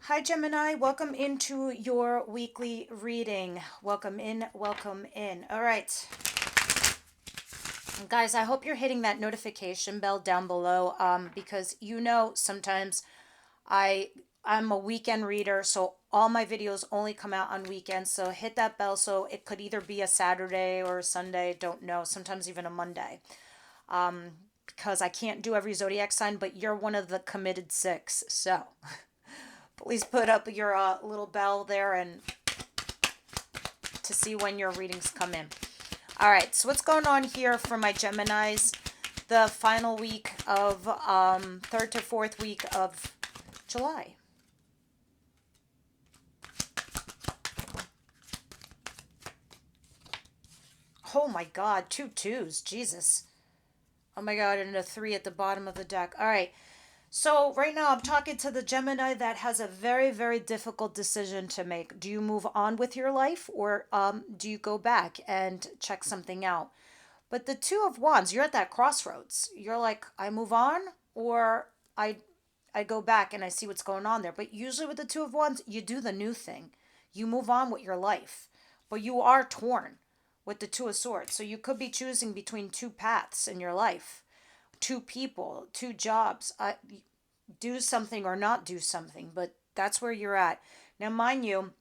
Hi, Gemini. Welcome into your weekly reading. Welcome in, welcome in. All right. Guys, I hope you're hitting that notification bell down below because sometimes I I'm a weekend reader, so all my videos only come out on weekends. So hit that bell so it could either be a Saturday or a Sunday, don't know, sometimes even a Monday. Because I can't do every zodiac sign, but you're one of the committed six. So please put up your little bell there and to see when your readings come in. All right, so what's going on here for my Geminis? The final week of third to fourth week of July. Oh my God, two twos, Jesus. Oh my God, and a three at the bottom of the deck. All right, so right now I'm talking to the Gemini that has a very, very difficult decision to make. Do you move on with your life or do you go back and check something out? But the Two of Wands, you're at that crossroads. You're like, I move on or I I go back and I see what's going on there. But usually with the Two of Wands, you do the new thing. You move on with your life. But you are torn with the Two of Swords. So you could be choosing between two paths in your life, two people, two jobs. Do something or not do something. But that's where you're at. Now, mind you,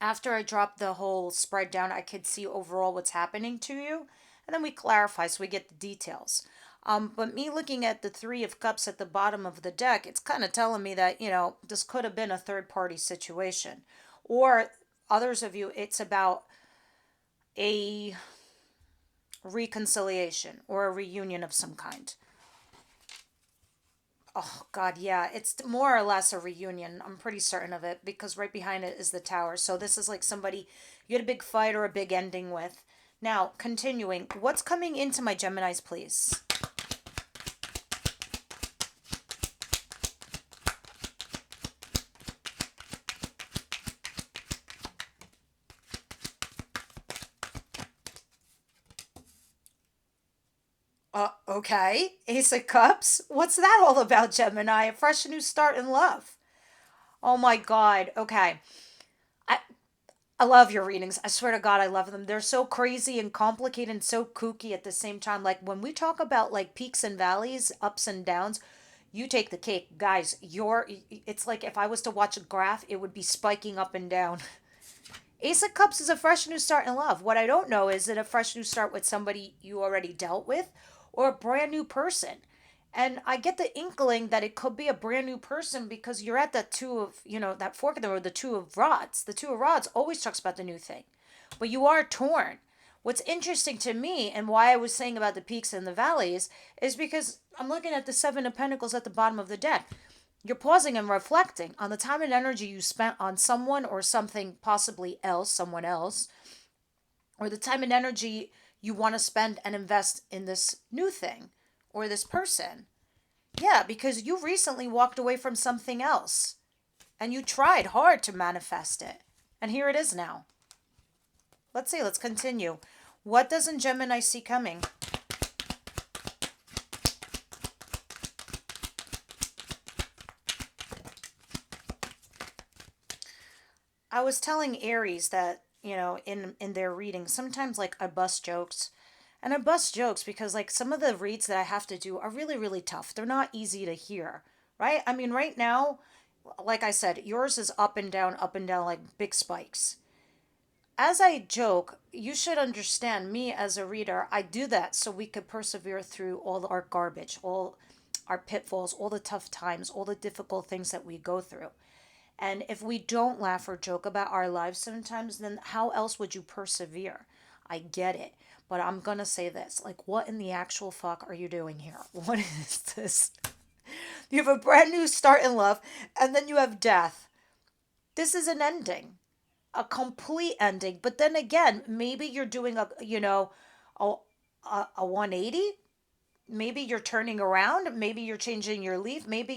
after I drop the whole spread down, I could see overall what's happening to you. And then we clarify so we get the details. But me looking at the Three of Cups at the bottom of the deck, it's kind of telling me that, this could have been a third party situation. Or others of you, it's about a reconciliation or a reunion of some kind. Oh, God, yeah. It's more or less a reunion. I'm pretty certain of it because right behind it is the tower. So this is like somebody you had a big fight or a big ending with. Now, continuing, what's coming into my Geminis, please? Okay. Ace of Cups. What's that all about, Gemini? A fresh new start in love. Oh my God. Okay. I I love your readings. I swear to God, I love them. They're so crazy and complicated and so kooky at the same time. Like when we talk about like peaks and valleys, ups and downs, you take the cake. Guys, it's like if I was to watch a graph, it would be spiking up and down. Ace of Cups is a fresh new start in love. What I don't know is it a fresh new start with somebody you already dealt with or a brand new person? And I get the inkling that it could be a brand new person because you're at that two of, that fork in the road, the Two of Rods. The Two of Rods always talks about the new thing, but you are torn. What's interesting to me and why I was saying about the peaks and the valleys is because I'm looking at the Seven of Pentacles at the bottom of the deck. You're pausing and reflecting on the time and energy you spent on someone or something possibly else, someone else, or the time and energy you want to spend and invest in this new thing or this person. Yeah, because you recently walked away from something else and you tried hard to manifest it. And here it is now. Let's see, let's continue. What doesn't Gemini see coming? I was telling Aries that, in their reading, sometimes like I bust jokes. And I bust jokes because like some of the reads that I have to do are really, really tough. They're not easy to hear, right? I mean, right now, like I said, yours is up and down, like big spikes. As I joke, you should understand me as a reader. I do that so we could persevere through all our garbage, all our pitfalls, all the tough times, all the difficult things that we go through. And if we don't laugh or joke about our lives sometimes, then how else would you persevere? I get it. But I'm going to say this like, what in the actual fuck are you doing here? What is this? You have a brand new start in love, and then you have death. This is an ending, a complete ending. But then again, maybe you're doing a, a 180. Maybe you're turning around. Maybe you're changing your leaf. Maybe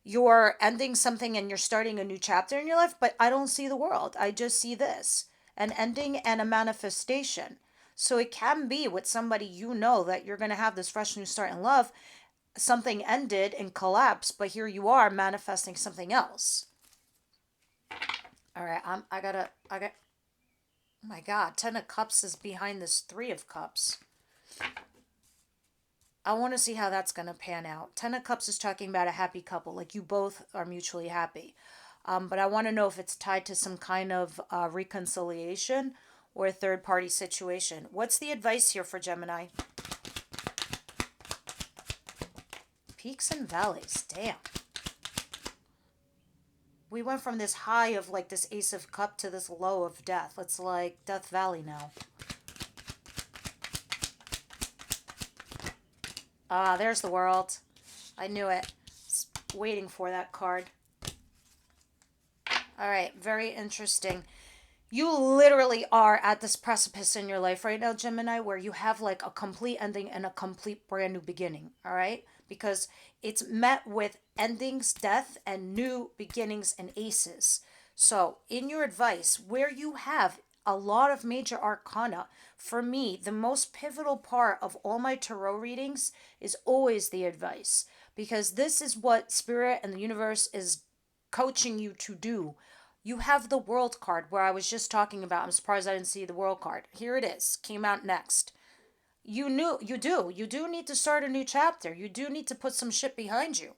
you're ending something and you're starting a new chapter in your life. But I don't see the world. I just see this an ending and a manifestation. So it can be with somebody that you're going to have this fresh new start in love. something ended and collapsed, but here you are manifesting something else. All right, I got, oh my God, 10 of Cups is behind this 3 of Cups. I want to see how that's going to pan out. 10 of Cups is talking about a happy couple, like you both are mutually happy. But I want to know if it's tied to some kind of reconciliation or a third party situation. What's the advice here for Gemini? Peaks and valleys. Damn. We went from this high of like this Ace of Cup to this low of death. It's like Death Valley now. Ah, there's the World. I knew it. Waiting for that card. All right, very interesting. You literally are at this precipice in your life right now, Gemini, where you have like a complete ending and a complete brand new beginning. All right, because it's met with endings, death, and new beginnings and aces. So, in your advice, where you have a lot of major arcana, for me, the most pivotal part of all my tarot readings is always the advice, because this is what spirit and the universe is coaching you to do. You have the World card where I was just talking about. I'm surprised I didn't see the World card. Here it is. Came out next. You do need to start a new chapter. You do need to put some shit behind you.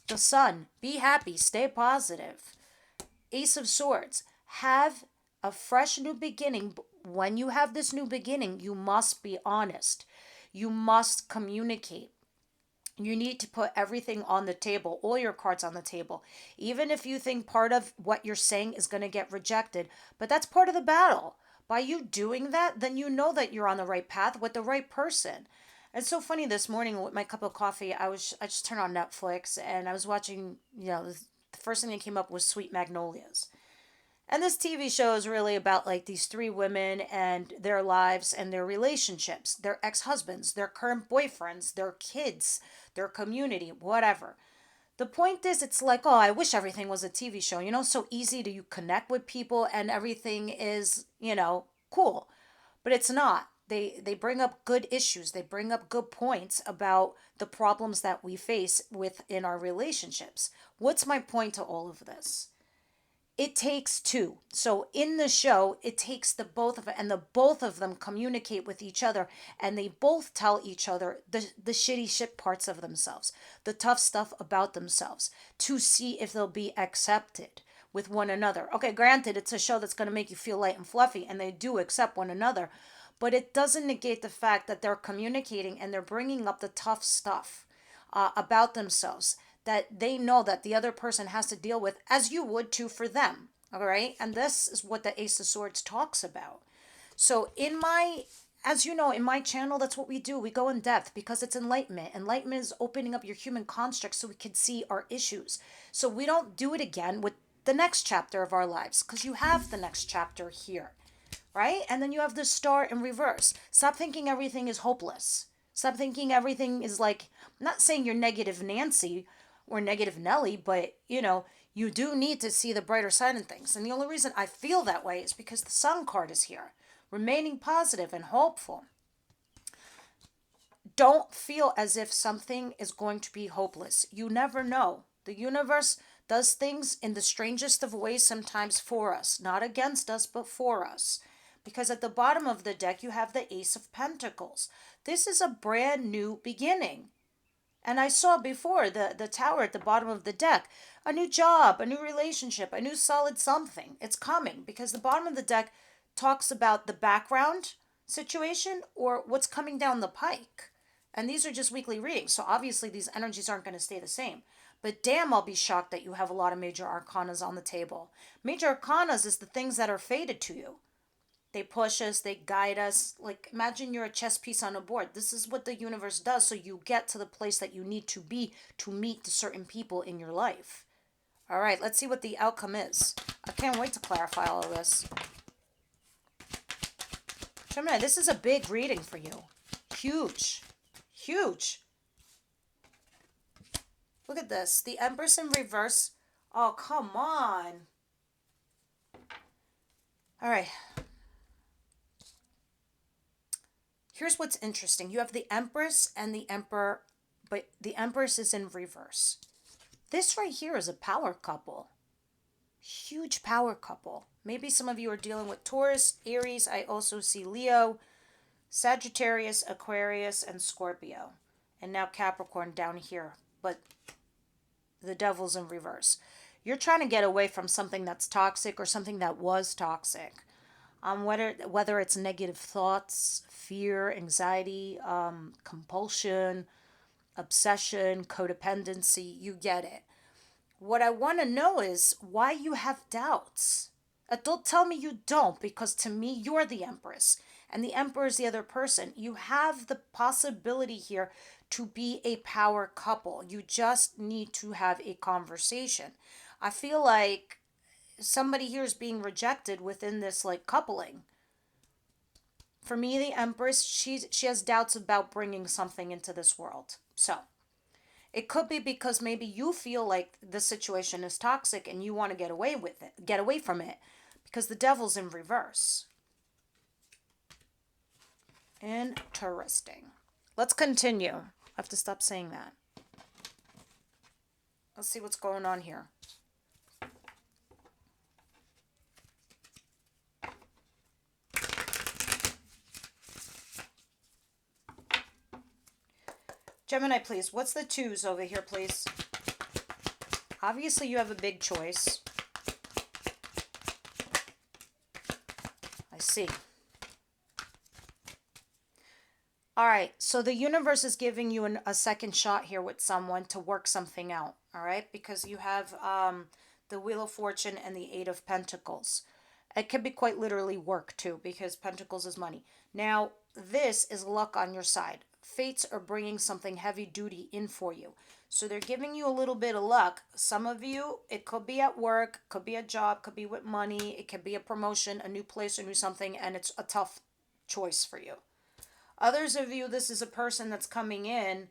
The Sun. Be happy. Stay positive. Ace of Swords. Have a fresh new beginning. When you have this new beginning, you must be honest. You must communicate. You need to put everything on the table, all your cards on the table. Even if you think part of what you're saying is going to get rejected, but that's part of the battle. By you doing that, then you know that you're on the right path with the right person. It's so funny this morning with my cup of coffee, I just turned on Netflix and I was watching, the first thing that came up was Sweet Magnolias. And this TV show is really about like these 3 women and their lives and their relationships, their ex husbands, their current boyfriends, their kids, their community, whatever. The point is, it's like, oh, I wish everything was a TV show. So easy to you connect with people and everything is, cool. But it's not. They bring up good issues. They bring up good points about the problems that we face within our relationships. What's my point to all of this? It takes two. So in the show, it takes the both of it, and the both of them communicate with each other, and they both tell each other the shitty shit parts of themselves, the tough stuff about themselves, to see if they'll be accepted with one another. Okay, granted, it's a show that's going to make you feel light and fluffy, and they do accept one another, but it doesn't negate the fact that they're communicating and they're bringing up the tough stuff about themselves that they know that the other person has to deal with, as you would too for them. All right. And this is what the Ace of Swords talks about. So, as you know, in my channel, that's what we do. We go in depth because it's enlightenment. Enlightenment is opening up your human construct so we can see our issues. So, we don't do it again with the next chapter of our lives because you have the next chapter here, right? And then you have the Star in reverse. Stop thinking everything is hopeless. Stop thinking everything is like, I'm not saying you're negative Nancy or negative Nelly, but you do need to see the brighter side in things. And the only reason I feel that way is because the Sun card is here, remaining positive and hopeful. Don't feel as if something is going to be hopeless. You never know. The universe does things in the strangest of ways sometimes for us, not against us, but for us. Because at the bottom of the deck, you have the Ace of Pentacles. This is a brand new beginning. And I saw before the tower at the bottom of the deck, a new job, a new relationship, a new solid something. It's coming because the bottom of the deck talks about the background situation or what's coming down the pike. And these are just weekly readings. So obviously these energies aren't going to stay the same. But damn, I'll be shocked that you have a lot of major arcanas on the table. Major arcanas is the things that are fated to you. They push us, they guide us. Like, imagine you're a chess piece on a board. This is what the universe does so you get to the place that you need to be to meet the certain people in your life. All right, let's see what the outcome is. I can't wait to clarify all of this. Gemini, this is a big reading for you. Huge. Huge. Look at this. The Empress in reverse. Oh, come on. All right. Here's what's interesting. You have the Empress and the Emperor but the Empress is in reverse. This right here is a power couple. Huge power couple. Maybe some of you are dealing with Taurus, Aries. I also see Leo, Sagittarius, Aquarius, and Scorpio. And now Capricorn down here. But the devil's in reverse. You're trying to get away from something that's toxic or something that was toxic. Whether it's negative thoughts, fear, anxiety, compulsion, obsession, codependency, you get it. What I want to know is why you have doubts. Don't tell me you don't, because to me, you're the Empress, and the Emperor is the other person. You have the possibility here to be a power couple. You just need to have a conversation. I feel like somebody here is being rejected within this like coupling. For me, the Empress, she has doubts about bringing something into this world. So it could be because maybe you feel like the situation is toxic and you want to get away with it, get away from it, because the devil's in reverse. Interesting. Let's continue. I have to stop saying that. Let's see what's going on here. Gemini, please. What's the twos over here, please? Obviously, you have a big choice. I see. All right. So the universe is giving you a second shot here with someone to work something out. All right. Because you have the Wheel of Fortune and the Eight of Pentacles. It could be quite literally work too, because Pentacles is money. Now, this is luck on your side. Fates are bringing something heavy duty in for you. So they're giving you a little bit of luck. Some of you, it could be at work, could be a job, could be with money, it could be a promotion, a new place, or new something, and it's a tough choice for you. Others of you, this is a person that's coming in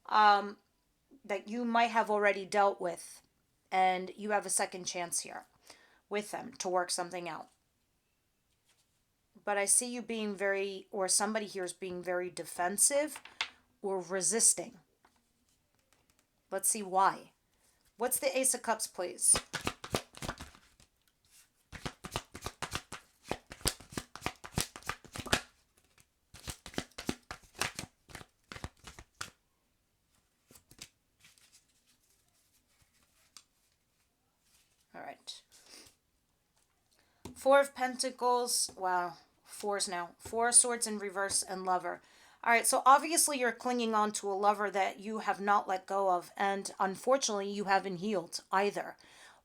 that you might have already dealt with, and you have a second chance here with them to work something out. But I see you being very, or somebody here is being very defensive or resisting. Let's see why. What's the Ace of Cups, please? All right. Four of Pentacles. Wow. Fours now. Four of Swords in reverse and Lover. All right, so obviously you're clinging on to a lover that you have not let go of, and unfortunately you haven't healed either.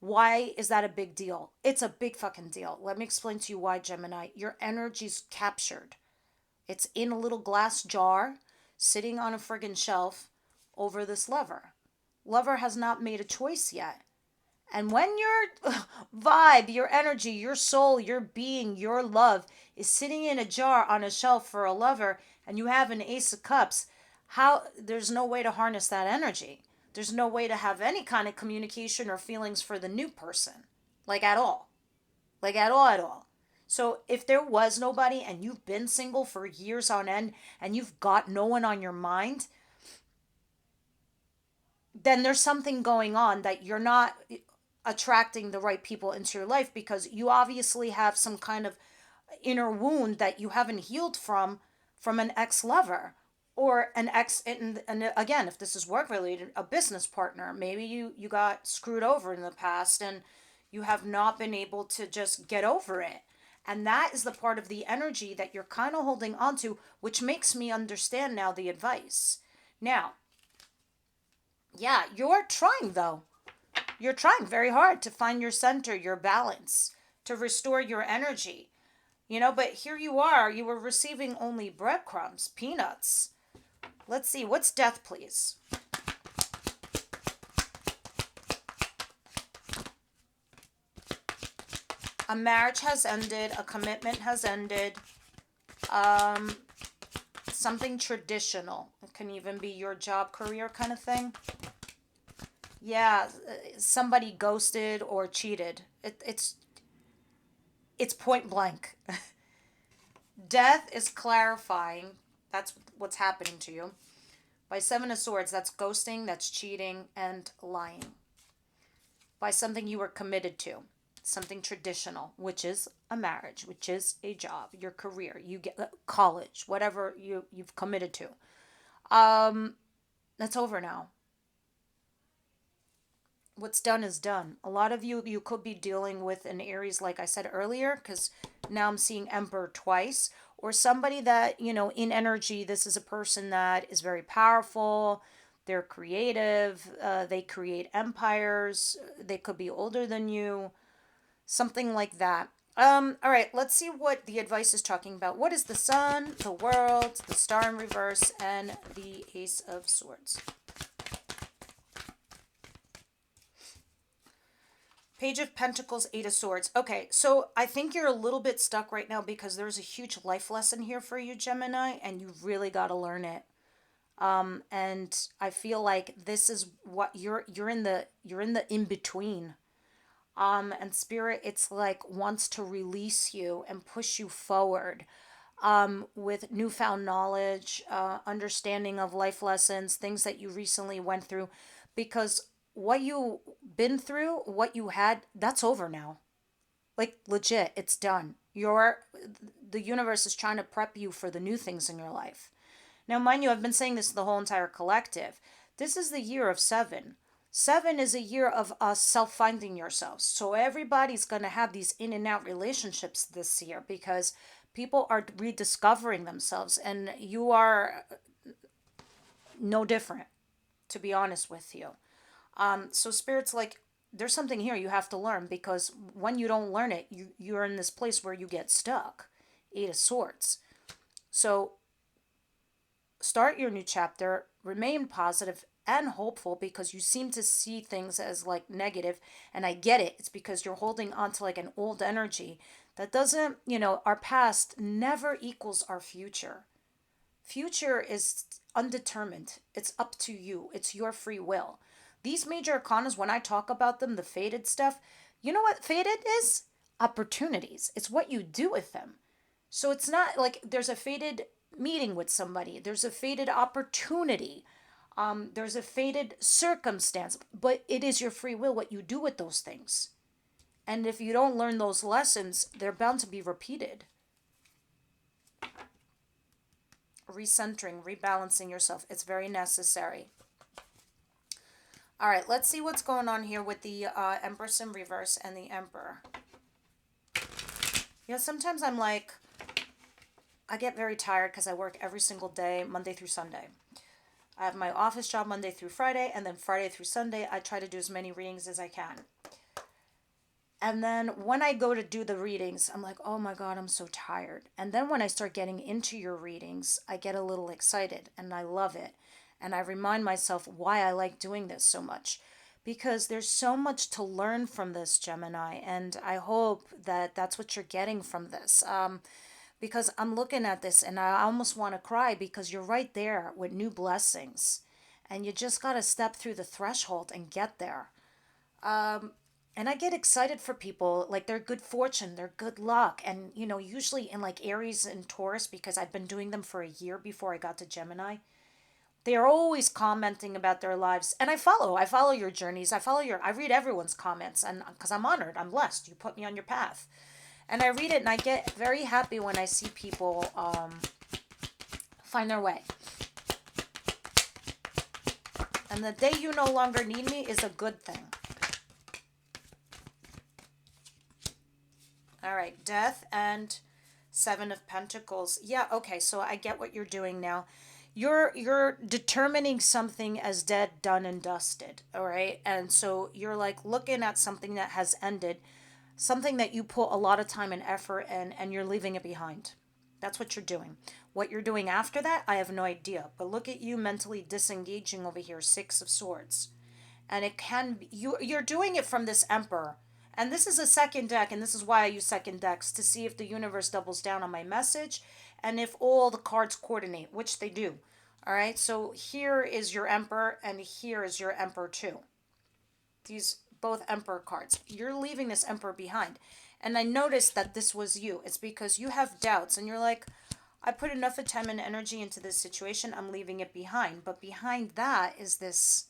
Why is that a big deal? It's a big fucking deal. Let me explain to you why, Gemini. Your energy's captured. It's in a little glass jar, sitting on a friggin' shelf over this lover. Lover has not made a choice yet. And when your vibe, your energy, your soul, your being, your love is sitting in a jar on a shelf for a lover, and you have an Ace of Cups, there's no way to harness that energy. There's no way to have any kind of communication or feelings for the new person. Like at all. Like at all, at all. So if there was nobody and you've been single for years on end and you've got no one on your mind, then there's something going on that you're not attracting the right people into your life, because you obviously have some kind of inner wound that you haven't healed from an ex-lover or an ex, and again, if this is work related, a business partner. Maybe you got screwed over in the past and you have not been able to just get over it. And that is the part of the energy that you're kind of holding on to, which makes me understand now the advice. Now, yeah, you're trying though. You're trying very hard to find your center, your balance, to restore your energy. But here you are, you were receiving only breadcrumbs, peanuts. Let's see, what's death, please? A marriage has ended, a commitment has ended, something traditional. It can even be your job, career kind of thing. Yeah, somebody ghosted or cheated. It's point blank. Death is clarifying. That's what's happening to you. By Seven of Swords, that's ghosting, that's cheating, and lying. By something you were committed to, something traditional, which is a marriage, which is a job, your career, you get college, whatever you've committed to. Um, that's over now. What's done is done. A lot of you could be dealing with an Aries, like I said earlier, because now I'm seeing Emperor twice, or somebody that, in energy, this is a person that is very powerful. They're creative. They create empires. They could be older than you, something like that. All right, let's see what the advice is talking about. What is the Sun, the World, the Star in reverse, and the Ace of Swords? Page of Pentacles, Eight of Swords. Okay, so I think you're a little bit stuck right now because there's a huge life lesson here for you, Gemini, and you really got to learn it. And I feel like this is what you're in the in between. And Spirit, it's like wants to release you and push you forward. With newfound knowledge, understanding of life lessons, things that you recently went through, because what you been through, what you had, that's over now. Like legit, it's done. The universe is trying to prep you for the new things in your life. Now, mind you, I've been saying this to the whole entire collective. This is the year of seven. Seven is a year of us self finding yourselves. So everybody's going to have these in and out relationships this year because people are rediscovering themselves, and you are no different, to be honest with you. So Spirit's like, there's something here you have to learn, because when you don't learn it, you're in this place where you get stuck. Eight of Swords. So start your new chapter, remain positive and hopeful, because you seem to see things as like negative, and I get it. It's because you're holding on to like an old energy that doesn't, our past never equals our future. Future is undetermined. It's up to you. It's your free will. These major arcanas, when I talk about them, the faded stuff, you know what faded is? Opportunities. It's what you do with them. So it's not like there's a faded meeting with somebody, there's a faded opportunity, there's a faded circumstance, but it is your free will what you do with those things. And if you don't learn those lessons, they're bound to be repeated. Recentering, rebalancing yourself, it's very necessary. All right, let's see what's going on here with the Empress in reverse and the Emperor. Sometimes I'm like, I get very tired because I work every single day, Monday through Sunday. I have my office job Monday through Friday, and then Friday through Sunday, I try to do as many readings as I can. And then when I go to do the readings, I'm like, oh my God, I'm so tired. And then when I start getting into your readings, I get a little excited and I love it. And I remind myself why I like doing this so much. Because there's so much to learn from this, Gemini. And I hope that that's what you're getting from this. Because I'm looking at this and I almost want to cry, because you're right there with new blessings. And you just got to step through the threshold and get there. And I get excited for people, like their good fortune, their good luck. And, usually in like Aries and Taurus, because I've been doing them for a year before I got to Gemini, they are always commenting about their lives. And I follow your journeys. I read everyone's comments, and because I'm honored, I'm blessed. You put me on your path. And I read it and I get very happy when I see people find their way. And the day you no longer need me is a good thing. All right, Death and Seven of Pentacles. Yeah, okay, so I get what you're doing now. You're determining something as dead, done, and dusted, all right? And so you're like looking at something that has ended, something that you put a lot of time and effort in, and you're leaving it behind. That's what you're doing. What you're doing after that, I have no idea. But look at you mentally disengaging over here, Six of Swords. And it can be, you're doing it from this Emperor. And this is a second deck, and this is why I use second decks, to see if the universe doubles down on my message and if all the cards coordinate, which they do. All right, so here is your Emperor, and here is your Emperor too. These both Emperor cards. You're leaving this Emperor behind. And I noticed that this was you. It's because you have doubts, and you're like, I put enough time and energy into this situation. I'm leaving it behind. But behind that is this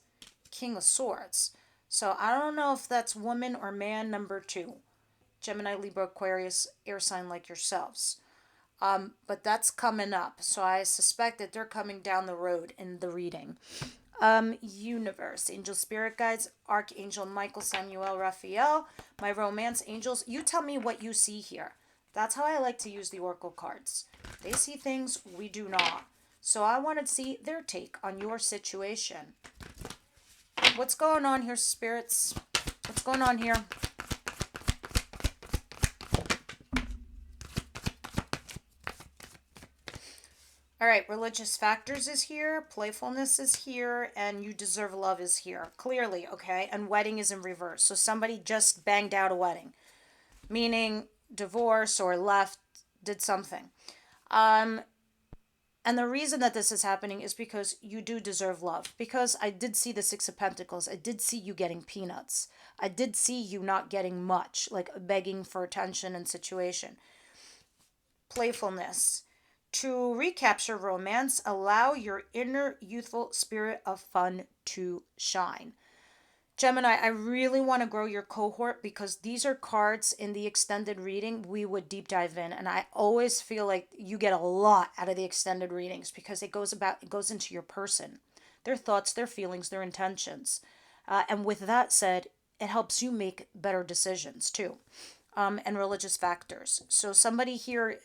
King of Swords. So I don't know if that's woman or man number 2. Gemini, Libra, Aquarius, air sign like yourselves. But that's coming up. So I suspect that they're coming down the road in the reading. Universe, angel spirit guides, Archangel Michael, Samuel, Raphael, my romance angels. You tell me what you see here. That's how I like to use the oracle cards. They see things we do not. So I want to see their take on your situation. What's going on here, spirits? What's going on here? All right, religious factors is here, playfulness is here, and you deserve love is here. Clearly, okay? And wedding is in reverse. So somebody just banged out a wedding, meaning divorce or left, did something. And the reason that this is happening is because you do deserve love. Because I did see the Six of Pentacles. I did see you getting peanuts. I did see you not getting much, like begging for attention and situation. Playfulness. To recapture romance, allow your inner youthful spirit of fun to shine. Gemini, I really want to grow your cohort because these are cards in the extended reading we would deep dive in. And I always feel like you get a lot out of the extended readings because it goes into your person, their thoughts, their feelings, their intentions. And with that said, it helps you make better decisions too. And religious factors. So somebody here,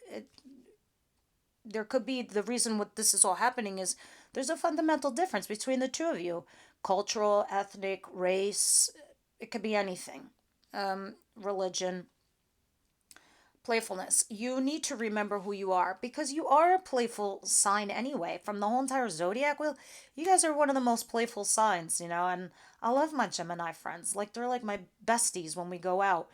there could be the reason what this is all happening is there's a fundamental difference between the two of you. Cultural, ethnic, race, it could be anything. Religion, playfulness. You need to remember who you are because you are a playful sign anyway. From the whole entire zodiac wheel, you guys are one of the most playful signs, and I love my Gemini friends. Like they're like my besties when we go out.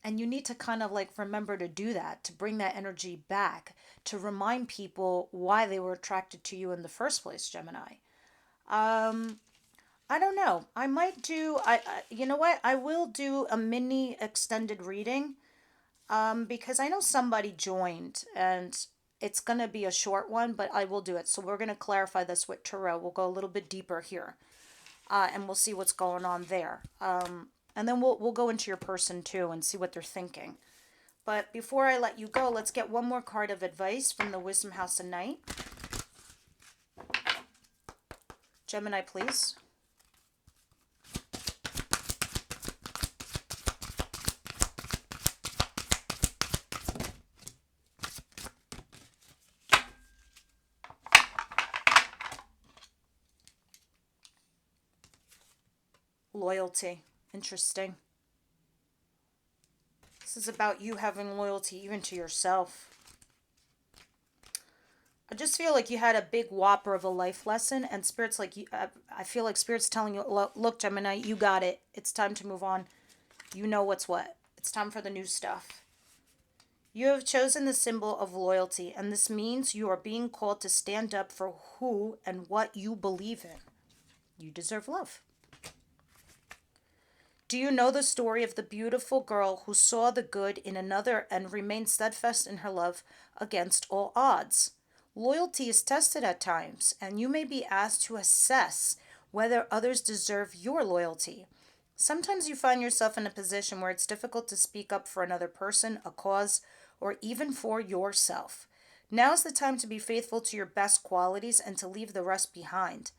And you need to kind of like remember to do that, to bring that energy back, to remind people why they were attracted to you in the first place, Gemini. I don't know. I might do, you know what? I will do a mini extended reading because I know somebody joined and it's going to be a short one, but I will do it. So we're going to clarify this with tarot. We'll go a little bit deeper here and we'll see what's going on there. And then we'll go into your person too and see what they're thinking. But before I let you go, let's get one more card of advice from the Wisdom House of Night. Gemini, please. Loyalty. Interesting. This is about you having loyalty even to yourself. I just feel like you had a big whopper of a life lesson and Spirit's like, I feel like Spirit's telling you, look, Gemini, you got it. It's time to move on. You know what's what. It's time for the new stuff. You have chosen the symbol of loyalty, and this means you are being called to stand up for who and what you believe in. You deserve love. Do you know the story of the beautiful girl who saw the good in another and remained steadfast in her love against all odds? Loyalty is tested at times, and you may be asked to assess whether others deserve your loyalty. Sometimes you find yourself in a position where it's difficult to speak up for another person, a cause, or even for yourself. Now's the time to be faithful to your best qualities and to leave the rest behind.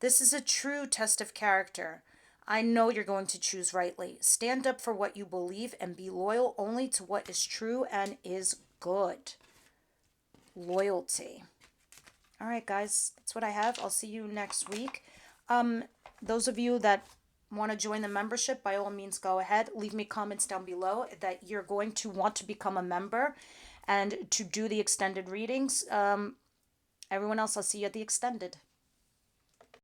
This is a true test of character. I know you're going to choose rightly. Stand up for what you believe and be loyal only to what is true and is good. Loyalty. All right, guys, that's what I have. I'll see you next week. Those of you that want to join the membership, by all means, go ahead. Leave me comments down below that you're going to want to become a member and to do the extended readings. Everyone else, I'll see you at the extended.